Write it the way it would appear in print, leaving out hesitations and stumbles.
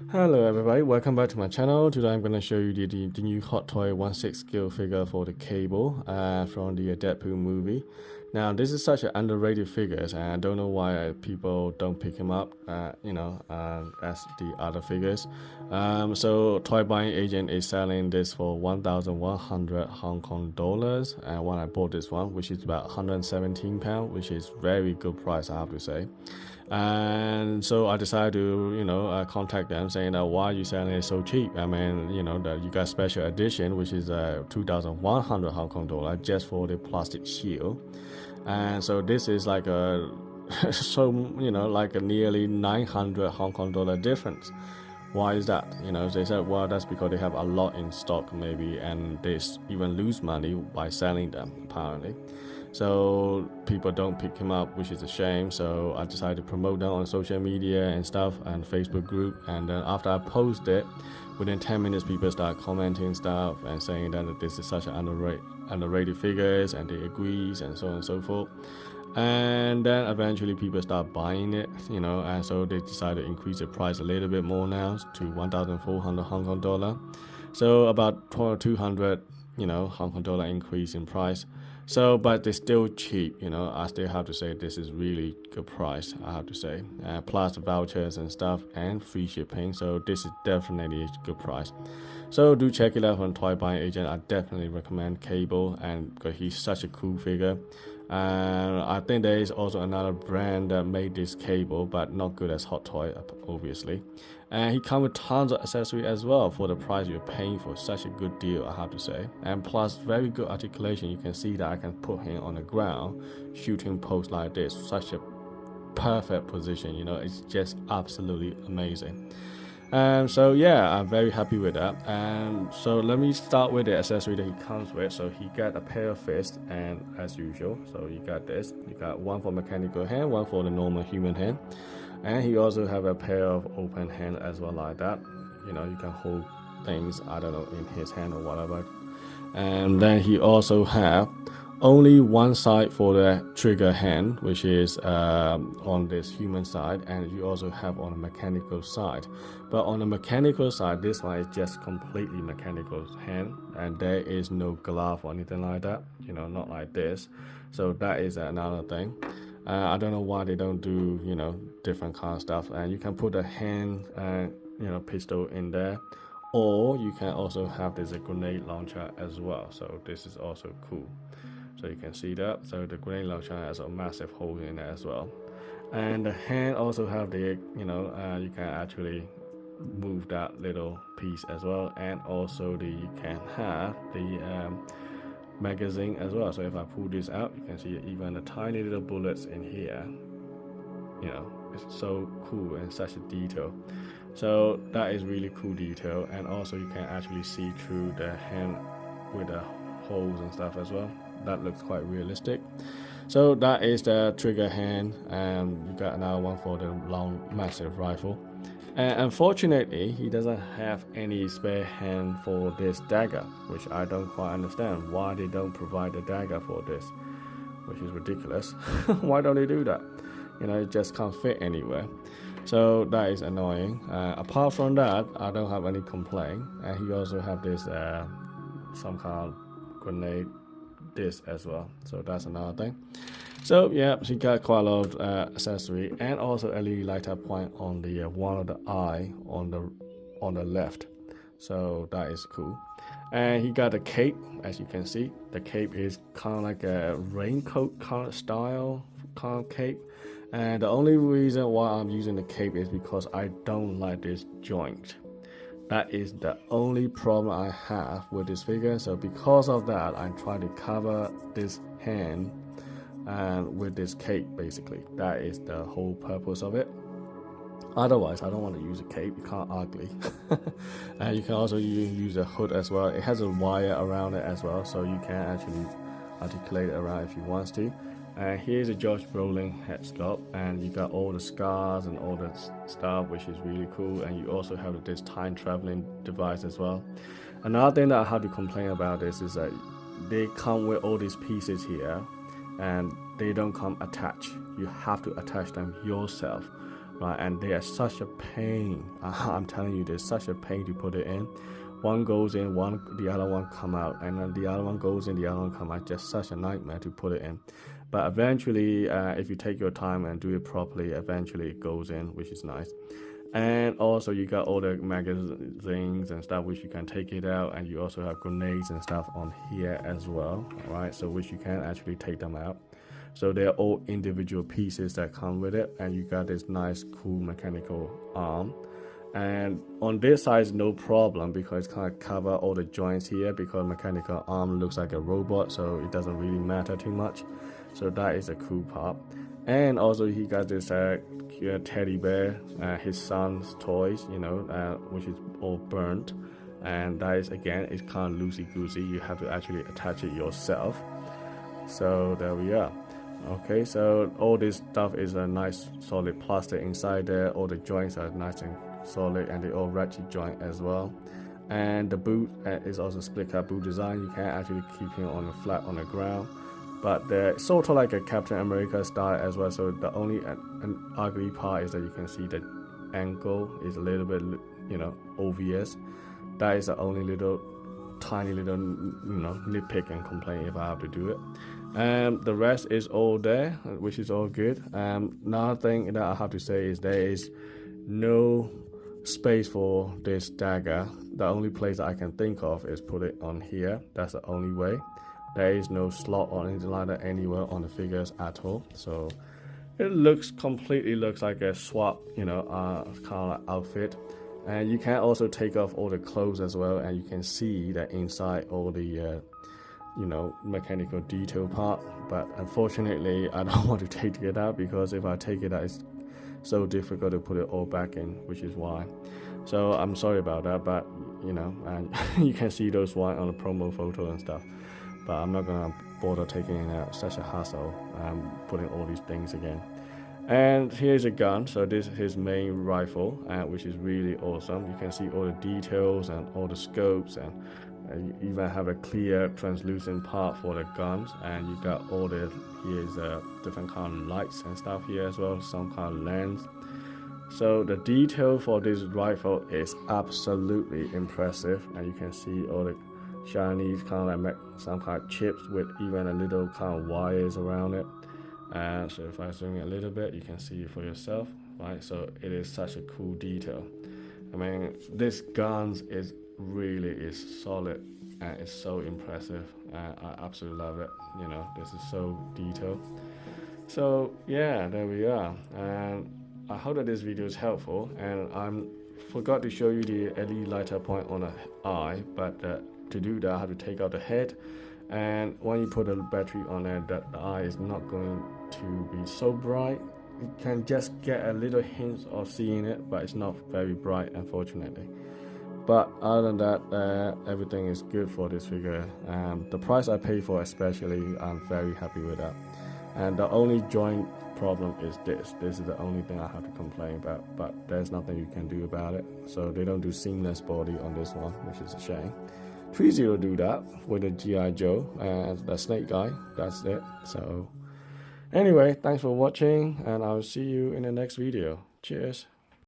Hello everybody, welcome back to my channel. Today I'm going to show you the new Hot Toy 1/6 scale figure for the cable from the Deadpool movie. Now this is such an underrated figure and I don't know why people don't pick him up as the other figures. So Toy Buying Agent is selling this for 1,100 Hong Kong dollars, and when I bought this one, which is about 117 pounds, which is very good price, I have to say. And so I decided to contact them saying that why are you selling it so cheap. I mean, that you got special edition, which is 2,100 Hong Kong dollar just for the plastic shield. And so this is like a like a nearly 900 Hong Kong dollar difference. Why is that? They said, well, that's because they have a lot in stock maybe, and they even lose money by selling them apparently. So people don't pick him up, which is a shame. So I decided to promote them on social media and stuff and Facebook group. And then after I post it, within 10 minutes people start commenting stuff and saying that this is such an underrated figures, and they agrees and so on and so forth. And then eventually people start buying it, and so they decided to increase the price a little bit more now to 1,400 Hong Kong dollar. So about 200 Hong Kong dollar increase in price. So, but they're still cheap, I still have to say this is really good price, I have to say. Plus the vouchers and stuff and free shipping, so this is definitely a good price. So do check it out on Toy Buying Agent. I definitely recommend Cable, and because he's such a cool figure. I think there is also another brand that made this cable, but not good as Hot Toy, obviously. And he comes with tons of accessories as well for the price you're paying for. Such a good deal, I have to say. And plus, very good articulation. You can see that I can put him on the ground, shooting post like this. Such a perfect position, it's just absolutely amazing. So yeah, I'm very happy with that. And so let me start with the accessory that he comes with. So he got a pair of fists, and as usual, so you got this. You got one for mechanical hand, one for the normal human hand, and he also have a pair of open hand as well, like that. You can hold things, I don't know, in his hand or whatever. And then he also have only one side for the trigger hand, which is on this human side, and you also have on the mechanical side. But on the mechanical side, this one is just completely mechanical hand, and there is no glove or anything like that, not like this. So that is another thing. I don't know why they don't do different kind of stuff. And you can put a hand pistol in there, or you can also have this grenade launcher as well. So this is also cool. So you can see that. So the grenade launcher has a massive hole in it as well. And the hand also have the, you can actually move that little piece as well. And also you can have the magazine as well. So if I pull this out, you can see even the tiny little bullets in here. It's so cool and such a detail. So that is really cool detail. And also you can actually see through the hand with the holes and stuff as well. That looks quite realistic. So that is the trigger hand, and you got another one for the long massive rifle. And unfortunately, he doesn't have any spare hand for this dagger, which I don't quite understand why they don't provide the dagger for this, which is ridiculous. Why don't they do that? It just can't fit anywhere. So that is annoying. Apart from that, I don't have any complaint. And he also have this some kind of grenade this as well, so that's another thing. So yeah, she got quite a lot of accessory, and also LED light up point on the one of the eye on the left, so that is cool. And he got a cape, as you can see. The cape is kind of like a raincoat kind of style kind of cape, and the only reason why I'm using the cape is because I don't like this joint. That is the only problem I have with this figure. So because of that, I'm trying to cover this hand and with this cape, basically. That is the whole purpose of it. Otherwise, I don't want to use a cape. It's kind of ugly. And you can also use a hood as well. It has a wire around it as well, so you can actually articulate it around if you want to. And here's a Josh Brolin head sculpt, and you got all the scars and all that stuff, which is really cool. And you also have this time traveling device as well. Another thing that I have to complain about this is that they come with all these pieces here, and they don't come attached. You have to attach them yourself, right? And they are such a pain. I'm telling you, they're such a pain to put it in. One goes in, the other one come out, and then the other one goes in, the other one come out. Just such a nightmare to put it in. But eventually, if you take your time and do it properly, eventually it goes in, which is nice. And also you got all the magazines and stuff which you can take it out, and you also have grenades and stuff on here as well, all right, so which you can actually take them out. So they're all individual pieces that come with it, and you got this nice cool mechanical arm. And on this side, no problem because it's kind of cover all the joints here, because mechanical arm looks like a robot, so it doesn't really matter too much. So that is a cool part. And also he got this teddy bear, his son's toys, you know, which is all burnt. And that is, again, it's kind of loosey-goosey. You have to actually attach it yourself. So there we are. Okay, so all this stuff is a nice solid plastic inside there. All the joints are nice and solid, and they all ratchet joint as well. And the boot is also split cut boot design. You can actually keep him on the flat on the ground, but they're sort of like a Captain America style as well. So the only an ugly part is that you can see the ankle is a little bit, you know, obvious. That is the only little tiny little, you know, nitpick and complaint if I have to do it. The rest is all there, which is all good. Another thing that I have to say is there is no space for this dagger. The only place that I can think of is put it on here. That's the only way. There is no slot or anything like that anywhere on the figures at all. So it completely looks like a swap, you know, kind of outfit. And you can also take off all the clothes as well, and you can see that inside all the you know, mechanical detail part. But unfortunately I don't want to take it out, because if I take it out, it's so difficult to put it all back in, which is why. So I'm sorry about that, but you know, and you can see those one on the promo photo and stuff, but I'm not gonna bother taking it out. Such a hassle putting all these things again. And here's a gun. So this is his main rifle, which is really awesome. You can see all the details and all the scopes, and you even have a clear translucent part for the guns. And you got all the, here's different kind of lights and stuff here as well, some kind of lens. So the detail for this rifle is absolutely impressive, and you can see all the shiny kind of like some kind of chips with even a little kind of wires around it. So if I zoom in a little bit, you can see it for yourself, right? So it is such a cool detail. I mean, this guns is really solid, and it's so impressive. I absolutely love it. You know, this is so detailed. So yeah, there we are. And I hope that this video is helpful. And I forgot to show you the LED lighter point on the eye, but to do that I have to take out the head. And when you put a battery on there, the eye is not going to be so bright. You can just get a little hint of seeing it, but it's not very bright, unfortunately. But other than that, everything is good for this figure. The price I pay for especially, I'm very happy with that. And the only joint problem is this. This is the only thing I have to complain about, but there's nothing you can do about it. So they don't do seamless body on this one, which is a shame. 3-0 do that with the G.I. Joe and the snake guy. That's it. So anyway, thanks for watching, and I'll see you in the next video. Cheers.